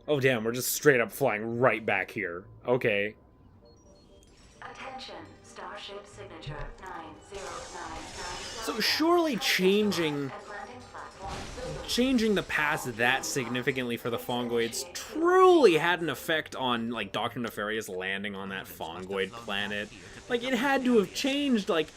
Oh damn, we're just straight up flying right back here. Okay. Attention, Starship Signature 9099. So surely changing the path that significantly for the Fongoids truly had an effect on, like, Dr. Nefarious landing on that Fongoid planet. Like, it had to have changed, like,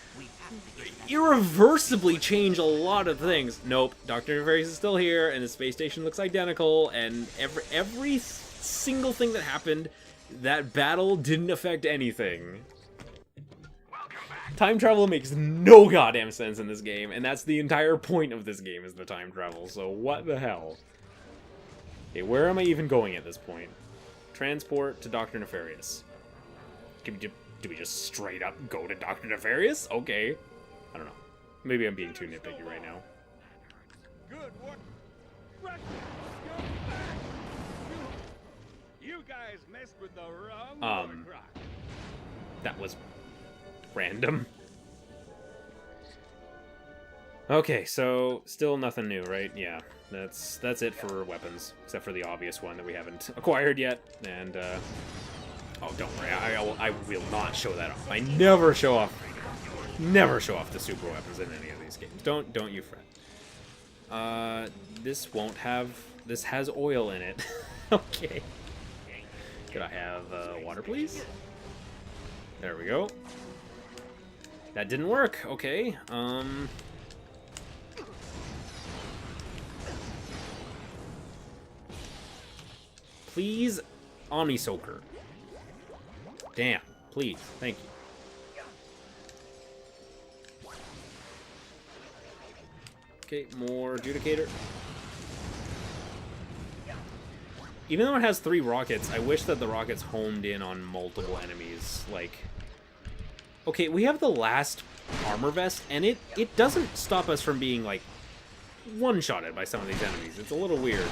irreversibly change a lot of things. Nope, Dr. Nefarious is still here, and the space station looks identical, and every single thing that happened, that battle didn't affect anything. Time travel makes no goddamn sense in this game, and that's the entire point of this game, is the time travel, so what the hell? Okay, where am I even going at this point? Transport to Dr. Nefarious. Do we just straight up go to Dr. Nefarious? Okay. I don't know. Maybe I'm being too nitpicky right now. Good work. Ratchet, go back. You guys messed with the wrong warcraft. That was random. Okay, so still nothing new, right? Yeah, that's it for weapons, except for the obvious one that we haven't acquired yet. And oh, don't worry, I will not show that off. I never show off the super weapons in any of these games. Don't you fret. This has oil in it. Okay. Could I have water, please? There we go. That didn't work. Okay. Please, Omni Soaker. Damn. Please. Thank you. Okay, more Adjudicator. Even though it has 3 rockets, I wish that the rockets homed in on multiple enemies. Like, okay, we have the last armor vest, and it doesn't stop us from being, like, one-shotted by some of these enemies. It's a little weird.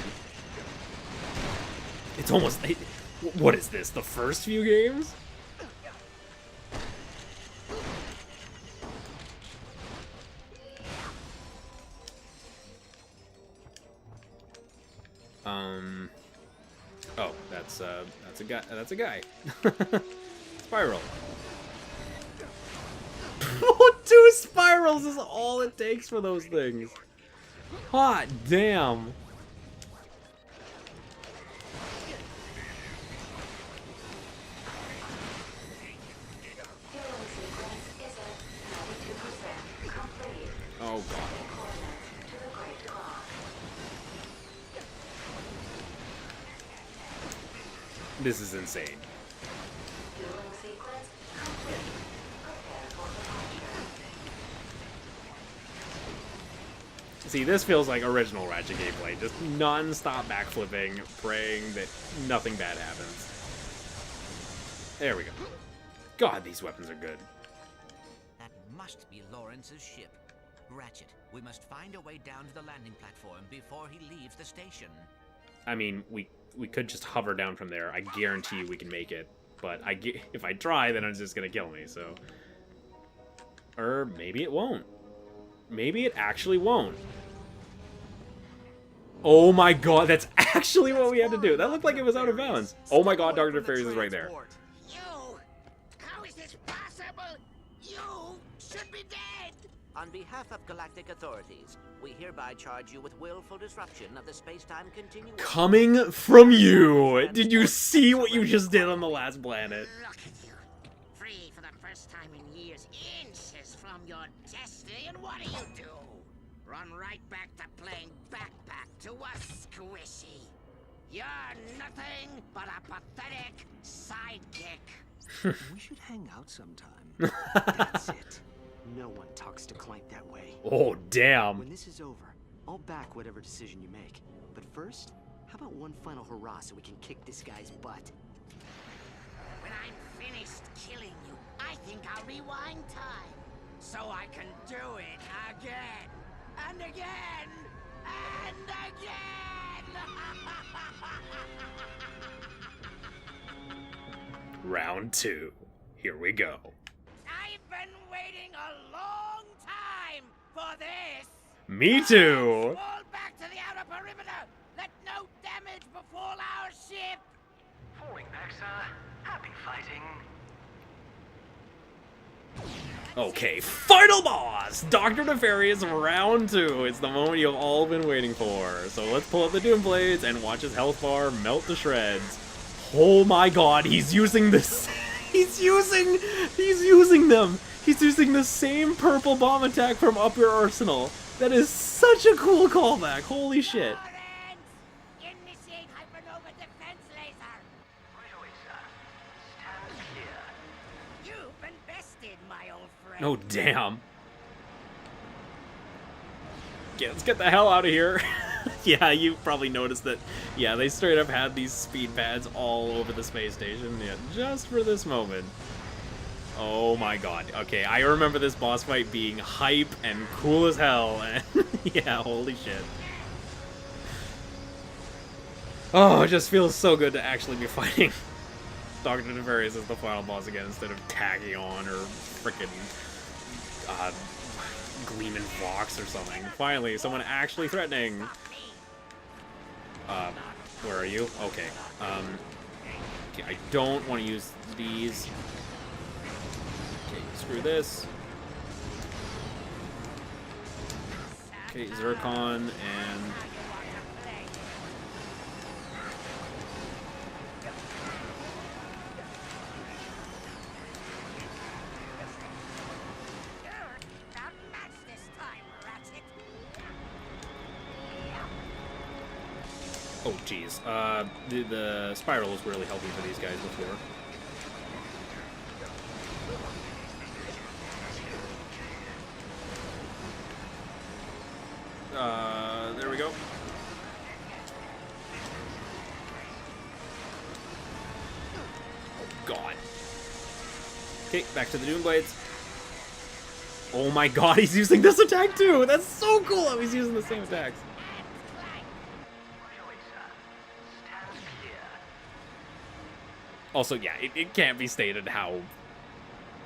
It's almost... What is this, the first few games? Oh, that's a guy. That's a guy. Spiral. 2 spirals is all it takes for those things. Hot damn. Oh god. This is insane. See, this feels like original Ratchet gameplay. Just non-stop backflipping, praying that nothing bad happens. There we go. God, these weapons are good. That must be Lawrence's ship. Ratchet, we must find a way down to the landing platform before he leaves the station. I mean, we could just hover down from there. I guarantee you we can make it. But if I try, then it's just gonna kill me, so... Or maybe it won't. Maybe it actually won't. Oh my god, that's actually what we had to do. That looked like it was out of bounds. Oh my god, Dr. Nefarious is right there. You! How is this possible? You should be dead! On behalf of galactic authorities, we hereby charge you with willful disruption of the space-time continuum. Coming from you! Did you see what you just did on the last planet? Look at you. Free for the first time in years, inches from your destiny, and what do? Run right back to playing backpack to us, Squishy. You're nothing but a pathetic sidekick. We should hang out sometime. That's it. No one talks to Clank that way. Oh, damn. When this is over, I'll back whatever decision you make. But first, how about one final hurrah so we can kick this guy's butt? When I'm finished killing you, I think I'll rewind time. So I can do it again. And again. And again. Round 2. Here we go. I've been waiting a long time for this. Me too. Fall back to the outer perimeter. Let no damage befall our ship. back, sir. Happy fighting. Okay, final boss! Dr. Nefarious Round 2. It's the moment you've all been waiting for. So let's pull up the Doom Blades and watch his health bar melt to shreds. Oh my god, he's using this. He's using them. He's using the same purple bomb attack from Upper Arsenal. That is such a cool callback. Holy shit. Initiate hypernova defense laser. Right away, sir. Stand clear. You've been bested, my old friend. Oh, damn. Yeah, let's get the hell out of here. Yeah, you probably noticed that. Yeah, they straight up had these speed pads all over the space station. Yeah, just for this moment. Oh my god. Okay, I remember this boss fight being hype and cool as hell. And yeah, holy shit. Oh, it just feels so good to actually be fighting Dr. Nefarious as the final boss again instead of Tachyon or frickin' Gleeman Vox or something. Finally, someone actually threatening. Where are you? Okay. Okay, I don't want to use these. Okay, screw this. Okay, Zircon and... Oh, geez. The spiral was really helping for these guys before. There we go. Oh, God. Okay, back to the Doom Blades. Oh my god, he's using this attack too! That's so cool how he's using the same attacks. Also, yeah, it can't be stated how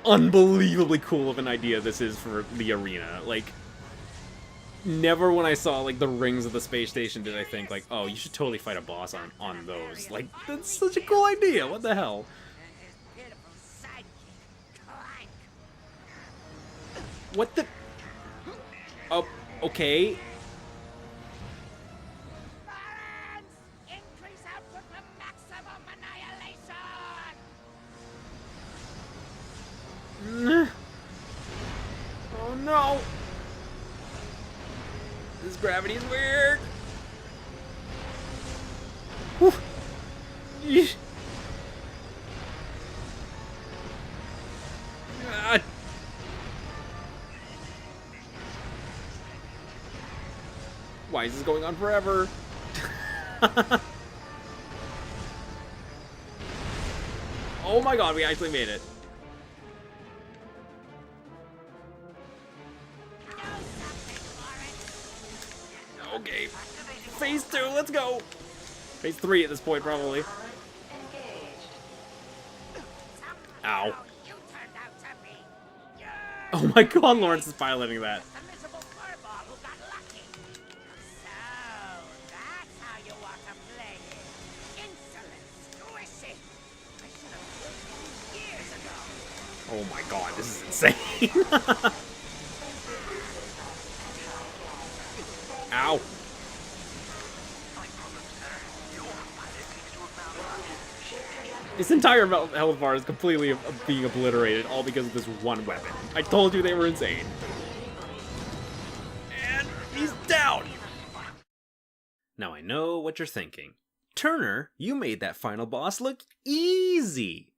unbelievably cool of an idea this is for the arena. Like, never when I saw, like, the rings of the space station did I think, like, oh, you should totally fight a boss on those. Like, that's such a cool idea. What the hell? What the... Oh, okay. Oh no! This gravity's weird! Whew. Yeesh. God. Why is this going on forever? Oh my god, we actually made it. Okay, phase 2, let's go! Phase 3 at this point, probably. Ow. Oh my god, Lawrence is piloting that. Oh my god, this is insane. Ow. This entire health bar is completely being obliterated, all because of this one weapon. I told you they were insane. And he's down! Now I know what you're thinking. Turner, you made that final boss look easy!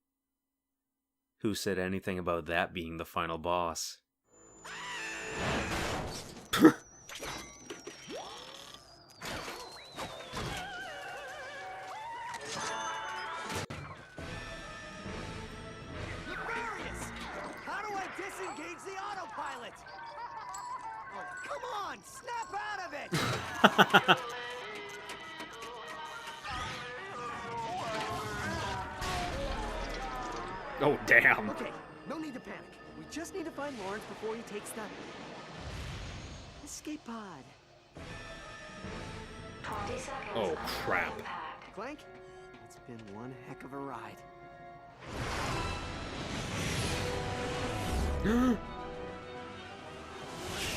Who said anything about that being the final boss? Oh, damn. Okay, no need to panic. We just need to find Lawrence before he takes the escape pod. 20 seconds. Oh, crap. Clank, it's been one heck of a ride.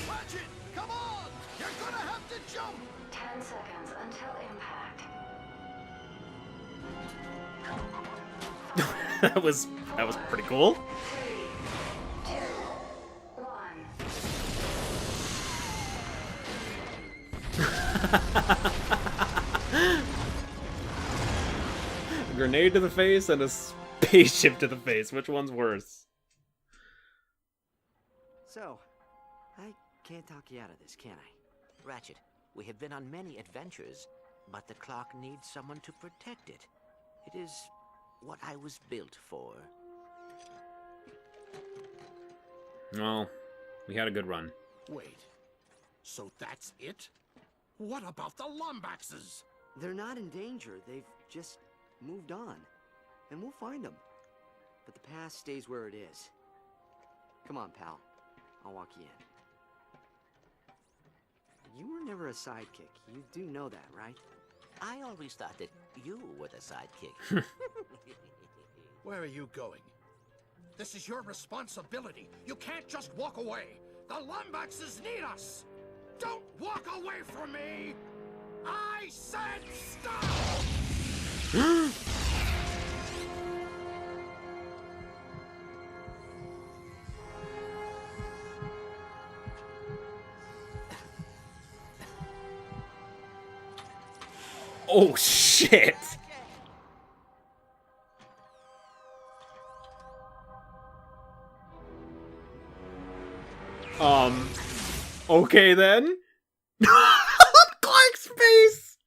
Ratchet, come on! You're gonna have to jump! 10 seconds until impact. That was pretty cool. 3, 2, 1. A grenade to the face and a spaceship to the face. Which one's worse? So, I can't talk you out of this, can I? Ratchet, we have been on many adventures, but the clock needs someone to protect it. It is what I was built for. Well, we had a good run. Wait, so that's it? What about the Lombaxes? They're not in danger. They've just moved on. And we'll find them. But the past stays where it is. Come on, pal. I'll walk you in. You were never a sidekick. You do know that, right? I always thought that you were the sidekick. Where are you going? This is your responsibility. You can't just walk away. The Lombaxes need us. Don't walk away from me. I said stop! Oh shit! Okay then. Clank's face!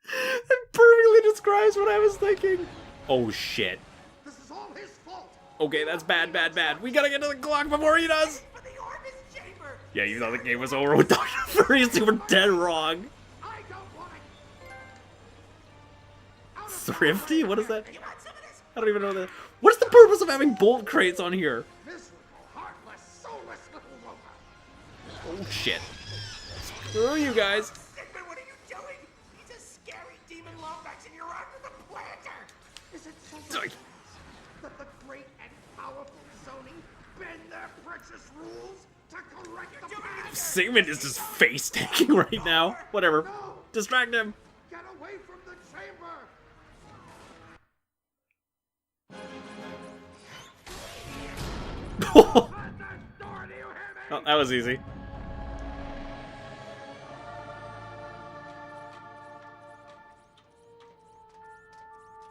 That perfectly describes what I was thinking. Oh shit. This is all his fault. Okay, that's bad, bad, bad. We gotta get to the clock before he does! Yeah, you thought the game was over with Dr. Furious, you were dead wrong. I don't want it. Thrifty? What is that? I don't even know that. What's the purpose of having bolt crates on here? Miserable, heartless, soulless little robot. Oh shit. Screw you guys. Sigmund, what are you doing? He's a scary demon Lombax and you're under the planter! Is it so bad that the great and powerful Sony bend their precious rules to correct the bad? Sigmund is just face taking right now. Whatever. No! Distract him. Get away from the chamber! Oh, Shut that door, do you hear me? that was easy.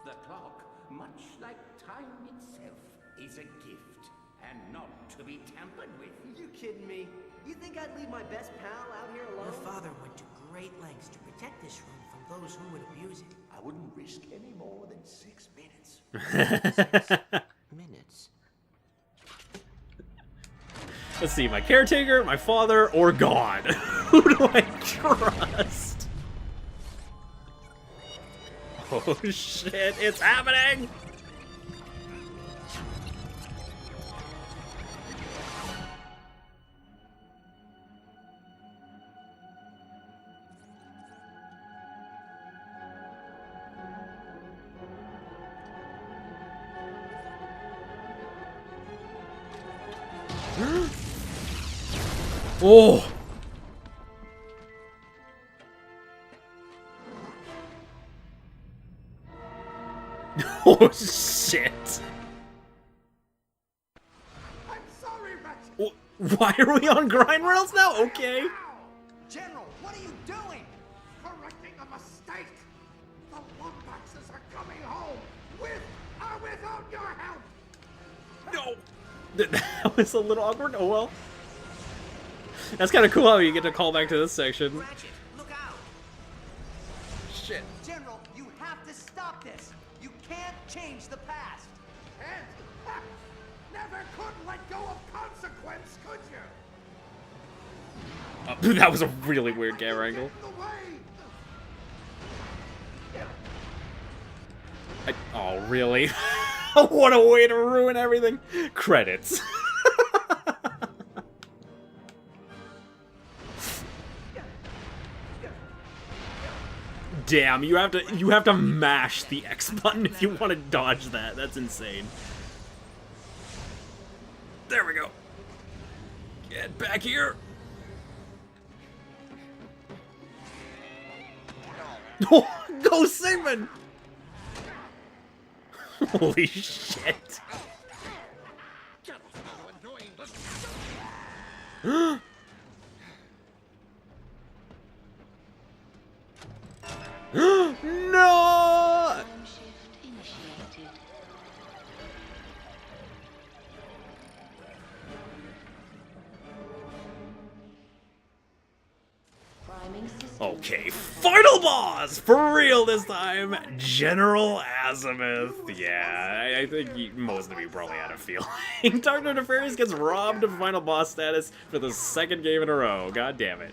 The clock, much like time itself, is a gift and not to be tampered with. You kidding me? You think I'd leave my best pal out here alone? Your father went to great lengths to protect this room from those who would abuse it. I wouldn't risk any more than 6 minutes. Minutes. Let's see, my caretaker, my father, or God. Who do I trust? Oh shit, it's happening! Oh! Oh shit! I'm sorry, Ratchet. Why are we on grind rails now? Okay. General, what are you doing? Correcting a mistake. The Lombaxes are coming home with or without your help. No! That was a little awkward. Oh well. That's kind of cool how you get to call back to this section. Ratchet, look out! Shit. General, you have to stop this. You can't change the past. And never could let go of consequence, could you? That was a really weird camera angle. Get in the way. Oh, really? What a way to ruin everything. Credits. damn, you have to mash the X button if you want to dodge that. That's insane. There we go. Get back here. Oh, go Sigmund! Holy shit. No! Shift initiated. Priming system. Okay, final boss! For real this time! General Azimuth. Yeah, I think most of you probably had a feeling. Dr. Nefarious gets robbed of final boss status for the second game in a row. God damn it.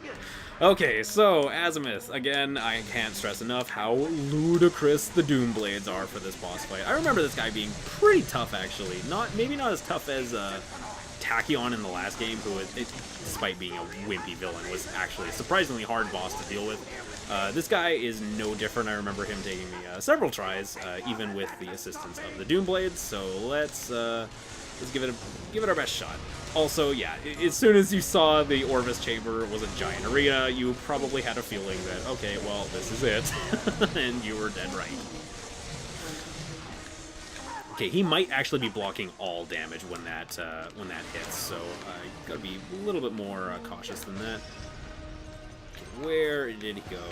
Okay, so Azimuth. Again, I can't stress enough how ludicrous the Doom Blades are for this boss fight. I remember this guy being pretty tough, actually. Maybe not as tough as Tachyon in the last game, who, despite being a wimpy villain, was actually a surprisingly hard boss to deal with. This guy is no different. I remember him taking me several tries, even with the assistance of the Doom Blades. So let's give it our best shot. Also, yeah, as soon as you saw the Orvis Chamber was a giant arena, you probably had a feeling that, okay, well, this is it, and you were dead right. Okay, he might actually be blocking all damage when that hits, so I gotta be a little bit more cautious than that. Okay, where did he go?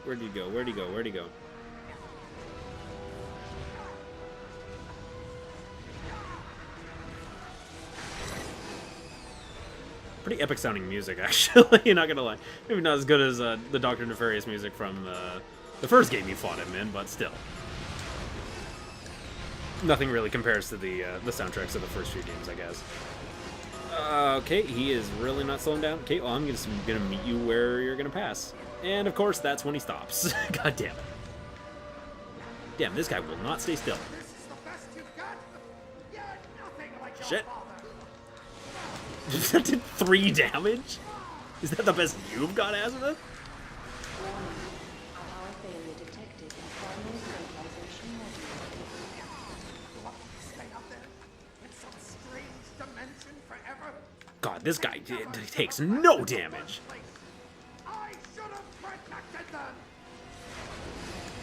Where did he go? Where'd he go? Where'd he go? Pretty epic sounding music, actually, not gonna lie. Maybe not as good as the Dr. Nefarious music from the first game you fought him in, but still. Nothing really compares to the soundtracks of the first few games, I guess. Okay, he is really not slowing down. Okay, well, I'm just gonna meet you where you're gonna pass. And, of course, that's when he stops. God damn it. Damn, this guy will not stay still. Shit. That did 3 damage? Is that the best you've got, Azimuth? Power failure detected in primary stabilization module. Stay up there in some strange dimension forever. God, this guy takes no damage. I should have protected them.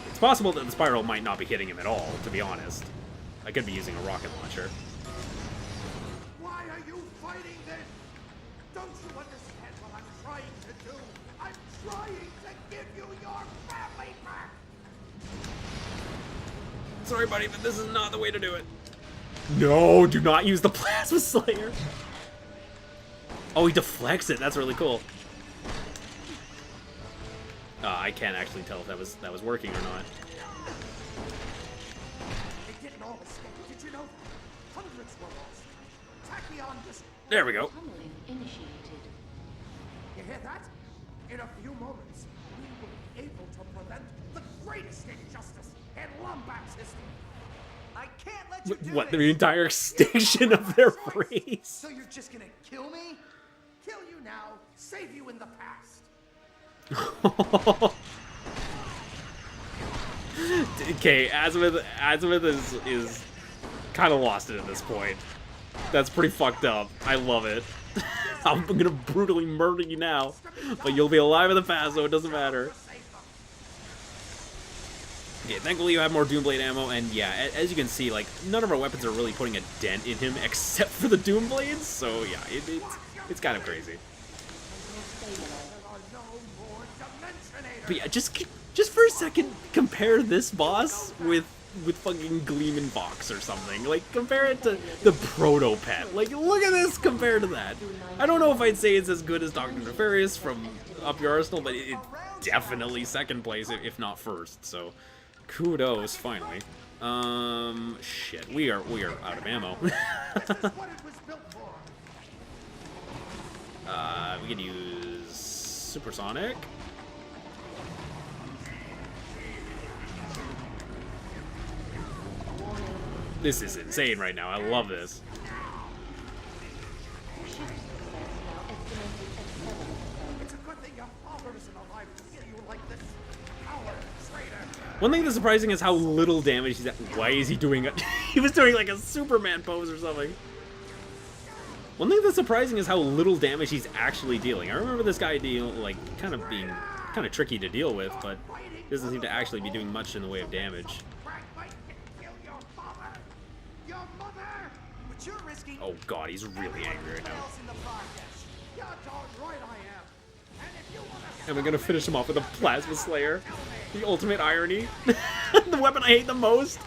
It's possible that the spiral might not be hitting him at all, to be honest. I could be using a rocket launcher. Why are you fighting this? Don't you understand what I'm trying to do? I'm trying to give you your family back. Sorry, buddy, but this is not the way to do it. No, do not use the Plasma Slayer. Oh, he deflects it. That's really cool. I can't actually tell if that was working or not. They didn't all escape. Did you know? Hundreds were lost. Tachyon just... There we go. Tunneling initiated. You hear that? In a few moments, we will be able to prevent the greatest injustice in Lombax's history. I can't let you do What, this. the entire extinction of their race? So you're just gonna kill me? Kill you now, save you in the past. Okay, Azimuth is kind of lost it at this point. That's pretty fucked up. I love it. I'm gonna brutally murder you now, but you'll be alive in the past, so it doesn't matter. Okay, thankfully you have more Doomblade ammo, and yeah, as you can see, like, none of our weapons are really putting a dent in him except for the Doomblades, so yeah, it's kind of crazy. But yeah, just for a second, compare this boss with fucking Gleeman Vox or something. Like, compare it to the Proto-Pet. Like, look at this compared to that. I don't know if I'd say it's as good as Dr. Nefarious from Up Your Arsenal, but it's definitely second place, if not first, so kudos, finally. Shit, we are out of ammo. We could use Supersonic. This is insane right now. I love this. Shift success now estimated at 7%. It's a good thing your father isn't alive to see you like this. One thing that's surprising is how little damage he's at. Why is he doing it? He was doing like a Superman pose or something. One thing that's surprising is how little damage he's actually dealing. I remember this guy kind of being kind of tricky to deal with, but doesn't seem to actually be doing much in the way of damage. Oh god, he's really angry right now. And we're gonna finish him off with a Plasma Slayer. The ultimate irony. The weapon I hate the most.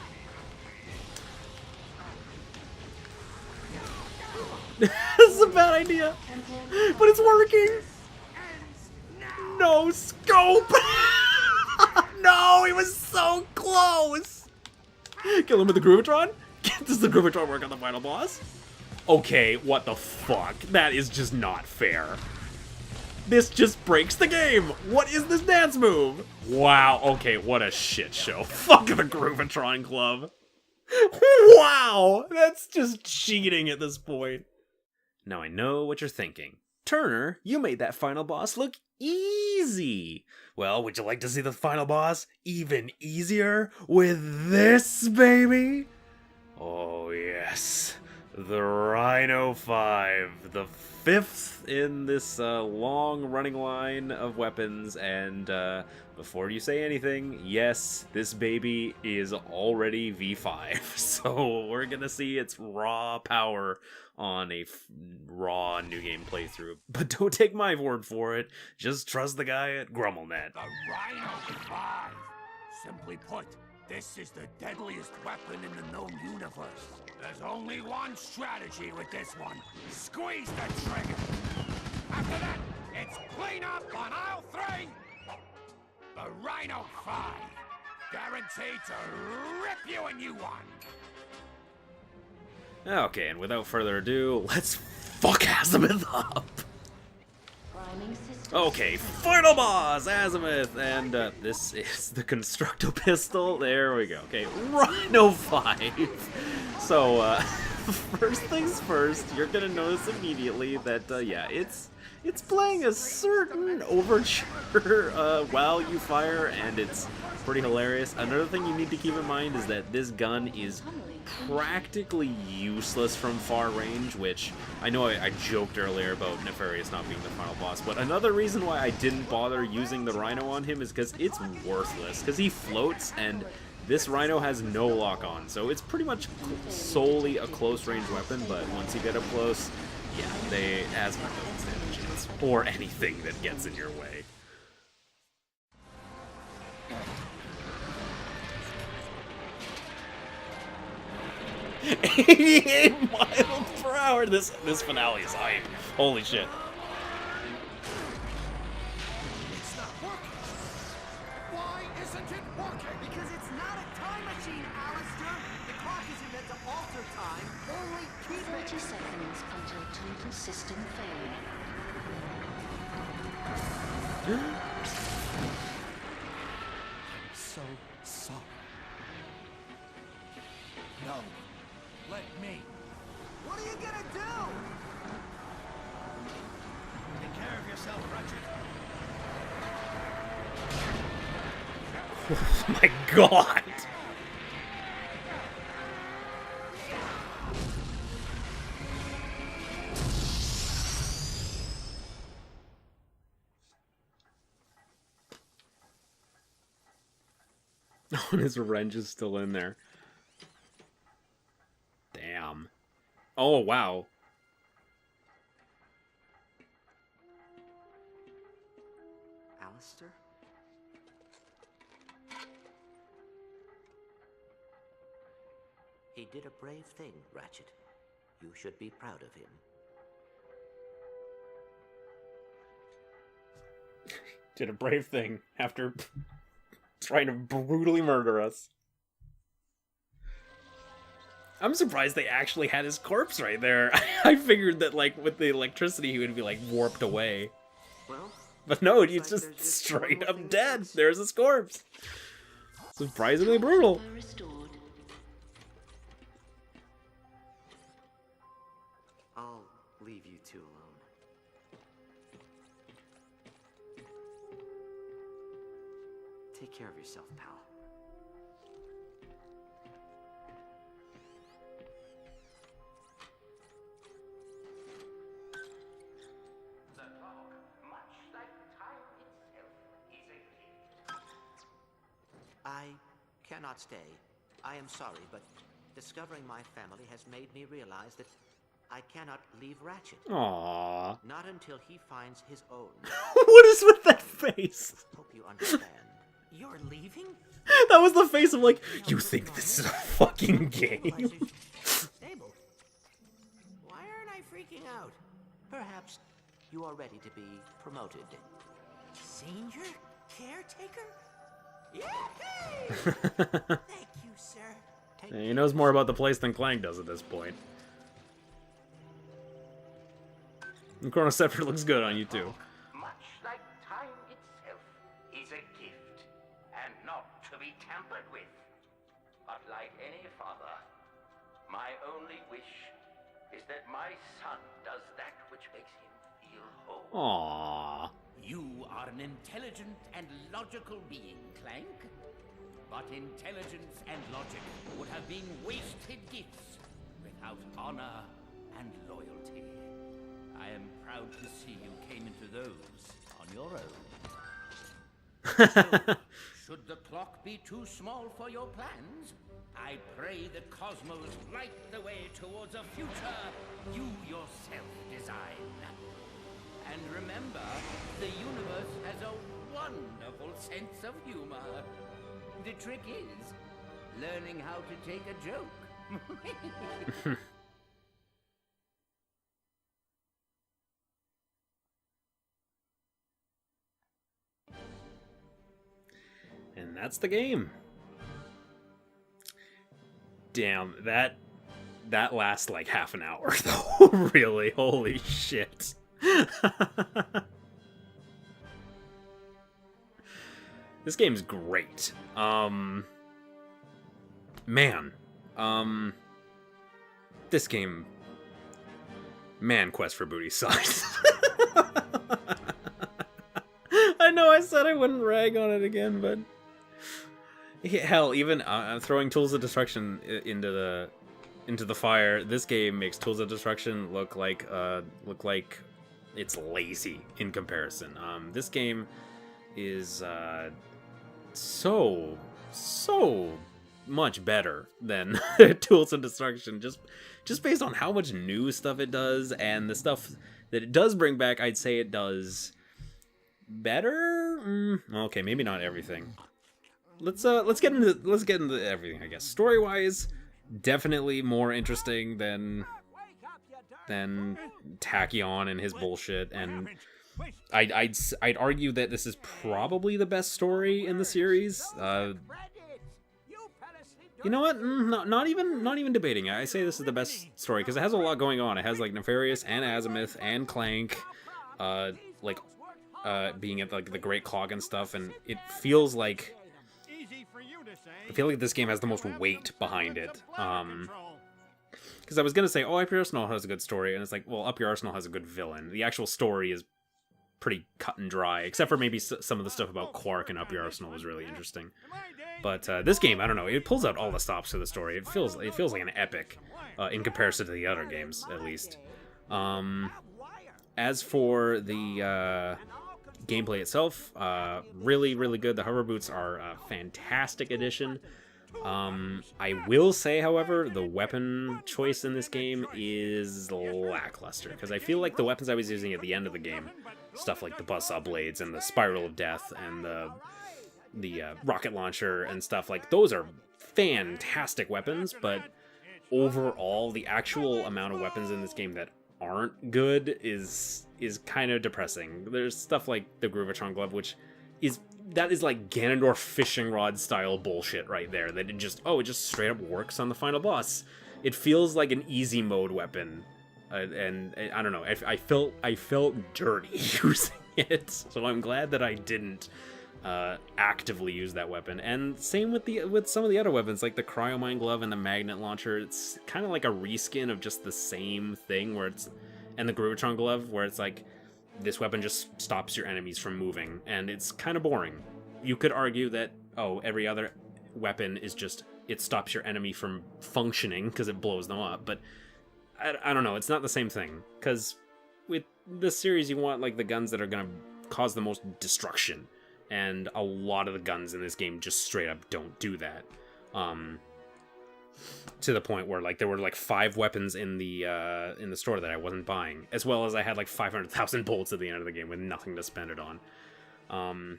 This is a bad idea. But it's working. No scope. No, he was so close. Kill him with the Groovatron? Does the Groovatron work on the final boss? Okay, what the fuck? That is just not fair. This just breaks the game! What is this dance move? Wow, okay, what a shit show. Fuck the Groovatron Club. Wow, that's just cheating at this point. Now I know what you're thinking. Turner, you made that final boss look easy. Well, would you like to see the final boss even easier with this, baby? Oh, yes. The RYNO V, the 5th in this long running line of weapons, and before you say anything, yes, this baby is already V5, so we're gonna see its raw power on a raw New Game playthrough. But don't take my word for it, just trust the guy at GrumbleNet. The RYNO V! Simply put, this is the deadliest weapon in the known universe. There's only one strategy with this one. Squeeze the trigger. After that, it's clean up on aisle 3. The RYNO V. Guaranteed to rip you a new one. Okay, and without further ado, let's fuck Azimuth up. Okay, final boss, Azimuth, and this is the Constructo Pistol. There we go. Okay, RYNO V. So, first things first, you're gonna notice immediately that, yeah, it's playing a certain overture while you fire, and it's pretty hilarious. Another thing you need to keep in mind is that this gun is practically useless from far range, which I know I joked earlier about Nefarious not being the final boss, but another reason why I didn't bother using the RYNO on him is because it's worthless, because he floats, and this RYNO has no lock-on, so it's pretty much solely a close-range weapon, but once you get up close, yeah, Azimuth doesn't stand a chance, or anything that gets in your way. 88 miles per hour. This finale is hype. Holy shit. It's not working. Why isn't it working? Because it's not a time machine, Alistair. The clock isn't meant to alter time, only keep it. 30 seconds until total system failure. I'm so sorry. No. Let me. What are you gonna do? Take care of yourself, Ratchet. Oh my god! Oh, and his wrench is still in there. Damn. Oh, wow. Alistair? He did a brave thing, Ratchet. You should be proud of him. Did a brave thing after trying to brutally murder us. I'm surprised they actually had his corpse right there. I figured that, like, with the electricity, he would be, like, warped away. Well, But no, he's just straight up dead. There's his corpse. Surprisingly brutal. Restored. I'll leave you two alone. Take care of yourself, pal. cannot stay. I am sorry, but discovering my family has made me realize that I cannot leave Ratchet. Aww. Not until he finds his own. What is with that face? Hope you understand. You're leaving? That was the face of like, you think this is a fucking game? Stable. Why aren't I freaking out? Perhaps you are ready to be promoted. Senior caretaker? Yay! Thank you, sir. He knows more about the place than Clank does at this point. And Chrono Scepter looks good on you too. Much like time itself is a gift, and not to be tampered with. But like any father, my only wish is that my son does that which makes him feel whole. Aww. You are an intelligent and logical being, Clank. But intelligence and logic would have been wasted gifts without honor and loyalty. I am proud to see you came into those on your own. So, should the clock be too small for your plans, I pray the cosmos light the way towards a future you yourself design. And remember, the universe has a wonderful sense of humor. The trick is learning how to take a joke. And that's the game. Damn, that lasts like half an hour though. Really, holy shit. This game's great. Man. This game, man, Quest for Booty sucks. I know I said I wouldn't rag on it again, but hell, even throwing Tools of Destruction into the fire, this game makes Tools of Destruction look like it's lazy in comparison. This game is so much better than Tools of Destruction, just based on how much new stuff it does, and the stuff that it does bring back, I'd say it does better. Okay, maybe not everything. Let's get into everything, I guess. Story wise, definitely more interesting than Tachyon and his bullshit, and I'd argue that this is probably the best story in the series. You know what? Not even debating. I say this is the best story because it has a lot going on. It has like Nefarious and Azimuth and Clank, being at like the Great Clog and stuff, and it feels like this game has the most weight behind it. Because I was gonna say, Up Your Arsenal has a good story, and it's like, well, Up Your Arsenal has a good villain. The actual story is pretty cut and dry, except for maybe some of the stuff about Quark and Up Your Arsenal was really interesting. But this game, I don't know, it pulls out all the stops to the story. It feels like an epic in comparison to the other games, at least. As for the gameplay itself, really, really good. The hover boots are a fantastic addition. I will say, however, the weapon choice in this game is lackluster, because I feel like the weapons I was using at the end of the game, stuff like the buzzsaw blades and the spiral of death and the rocket launcher and stuff, like those are fantastic weapons, but overall the actual amount of weapons in this game that aren't good is kind of depressing. There's stuff like the Groovatron glove, which is like Ganondorf fishing rod style bullshit right there, that it just straight up works on the final boss. It feels like an easy mode weapon, and I don't know, I felt dirty using it, so I'm glad that I didn't actively use that weapon. And same with some of the other weapons, like the Cryomine glove and the magnet launcher. It's kind of like a reskin of just the same thing, and the Groovatron glove, where it's like, this weapon just stops your enemies from moving, and it's kind of boring. You could argue that, every other weapon is just, it stops your enemy from functioning because it blows them up, but I don't know, it's not the same thing, because with this series you want like the guns that are going to cause the most destruction, and a lot of the guns in this game just straight up don't do that. To the point where like there were like 5 weapons in the store that I wasn't buying, as well as I had like 500,000 bullets at the end of the game with nothing to spend it on.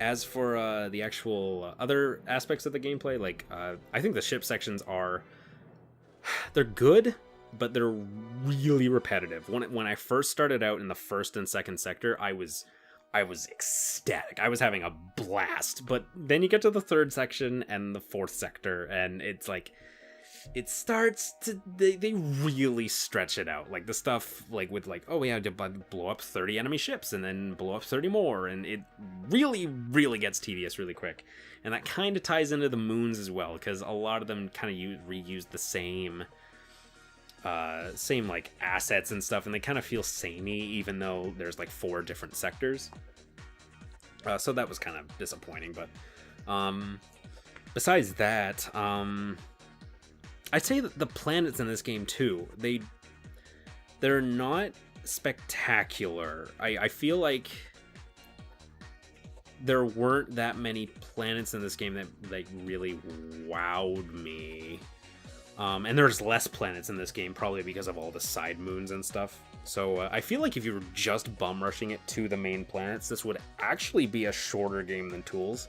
As for the actual other aspects of the gameplay, like I think the ship sections they're good, but they're really repetitive. When I first started out in the first and second sector, I was ecstatic. I was having a blast. But then you get to the third section and the fourth sector, and it's like it starts to they really stretch it out. Like the stuff like with like, oh, we had to blow up 30 enemy ships and then blow up 30 more, and it really gets tedious really quick. And that kind of ties into the moons as well, because a lot of them kind of reuse the same like assets and stuff, and they kind of feel samey even though there's like 4 different sectors. So that was kind of disappointing, but besides that, I'd say that the planets in this game too, they're not spectacular. I feel like there weren't that many planets in this game that like really wowed me. And there's less planets in this game, probably because of all the side moons and stuff. So I feel like if you were just bum rushing it to the main planets, this would actually be a shorter game than Tools.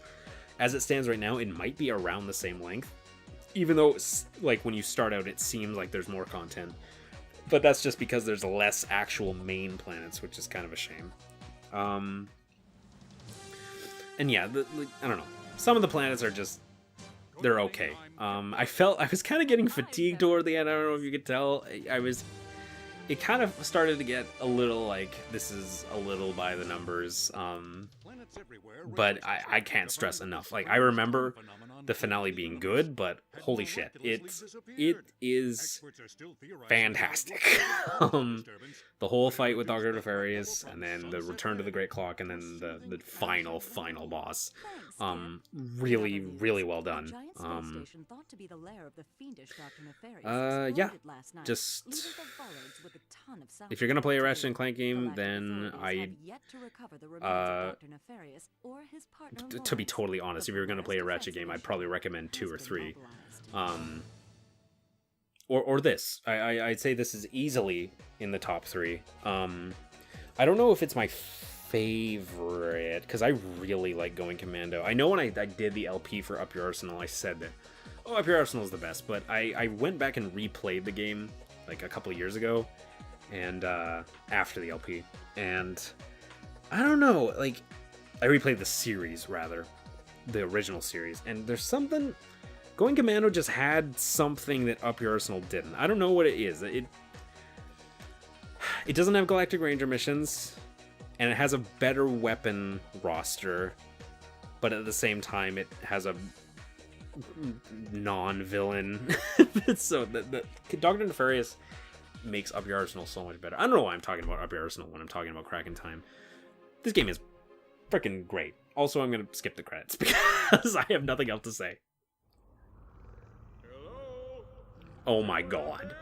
As it stands right now, it might be around the same length, even though like when you start out, it seems like there's more content. But that's just because there's less actual main planets, which is kind of a shame. And yeah, I don't know. Some of the planets are just, they're okay. I was kind of getting fatigued toward the end. I don't know if you could tell. It kind of started to get a little like, this is a little by the numbers. But I can't stress enough. Like, I remember the finale being good, but holy shit, it is fantastic. The whole fight with Dr. Nefarious, and then the return to the Great Clock, and then the final boss. Really well done. Yeah, just if you're gonna play a Ratchet and Clank game, then to be totally honest, if you're gonna play a Ratchet game, I'd probably recommend 2 or 3. Or this. I'd say this is easily in the top 3. I don't know if it's my favorite, because I really like Going Commando. I know when I did the LP for Up Your Arsenal, I said that, oh, Up Your Arsenal is the best, but I went back and replayed the game like a couple of years ago, and after the LP, and I don't know, like, I replayed the series, rather, the original series, and there's something, Going Commando just had something that Up Your Arsenal didn't. I don't know what it is. It doesn't have Galactic Ranger missions, and it has a better weapon roster, but at the same time, it has a non-villain. So the Dr. Nefarious makes Up Your Arsenal so much better. I don't know why I'm talking about Up Your Arsenal when I'm talking about Kraken Time. This game is freaking great. Also, I'm going to skip the credits because I have nothing else to say. Hello? Oh my god.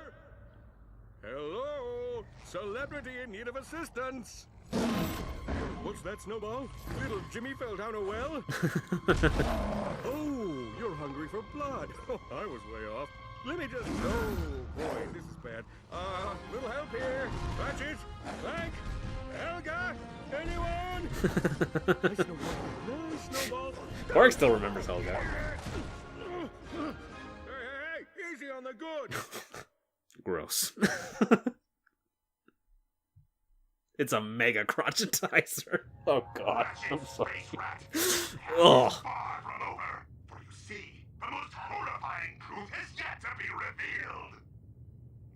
Hello? Celebrity in need of assistance. What's that, Snowball? Little Jimmy fell down a well? Oh, you're hungry for blood. Oh, I was way off. Let me just... Oh, boy, this is bad. Little help here. Ratchet, Clank, Helga, anyone? Nice Snowball. Quark still remembers Helga. Hey, easy on the good. Gross. It's a mega crotchetizer. Oh god, I'm sorry. Ugh. Far from over, for you see, the most horrifying truth is yet to be revealed.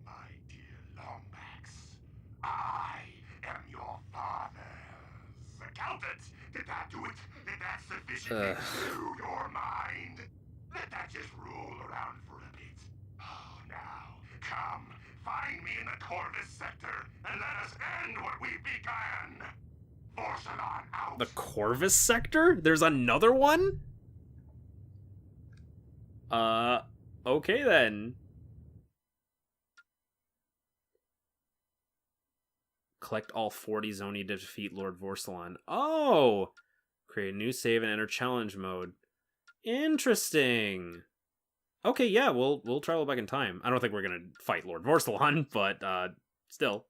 My dear Lombax, I am your father's accountant. Did that do it? Did that sufficiently through your mind? Let that just roll around for a bit. Oh, now, come. Find me in the Corvus sector, and let us end what we began. Forcelon out. The Corvus sector? There's another one? Okay then. Collect all 40 Zoni to defeat Lord Vorsalon. Oh! Create a new save and enter challenge mode. Interesting. Okay, yeah, we'll travel back in time. I don't think we're gonna fight Lord Vorsalon, but still.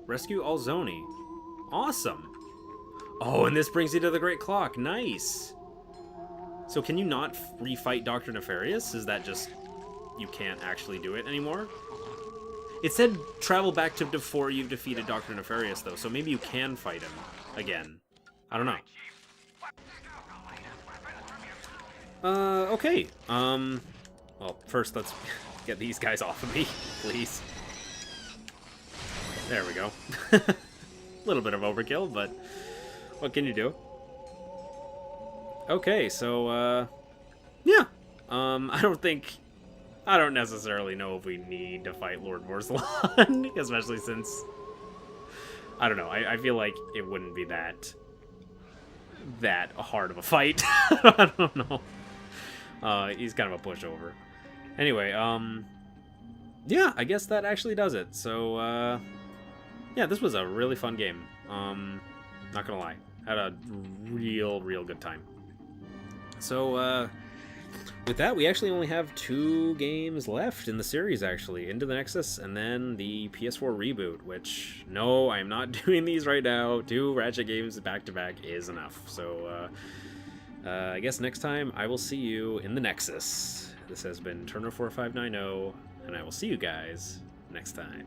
Rescue Alzoni. Awesome. Oh, and this brings you to the Great Clock. Nice. So can you not refight Dr. Nefarious? Is that just you can't actually do it anymore? It said travel back to before you've defeated Dr. Nefarious, though, so maybe you can fight him again. I don't know. Okay. Well, first let's get these guys off of me, please. There we go. A little bit of overkill, but what can you do? Okay, so, yeah. I don't necessarily know if we need to fight Lord Vorsalon, especially since, I don't know, I feel like it wouldn't be that hard of a fight. I don't know. He's kind of a pushover. Anyway, yeah, I guess that actually does it. So, yeah, this was a really fun game. Not gonna lie. Had a real good time. So, with that, we actually only have 2 games left in the series, actually. Into the Nexus, and then the PS4 reboot, which, no, I'm not doing these right now. 2 Ratchet games back-to-back is enough. So, I guess next time I will see you in the Nexus. This has been Turner4590, and I will see you guys next time.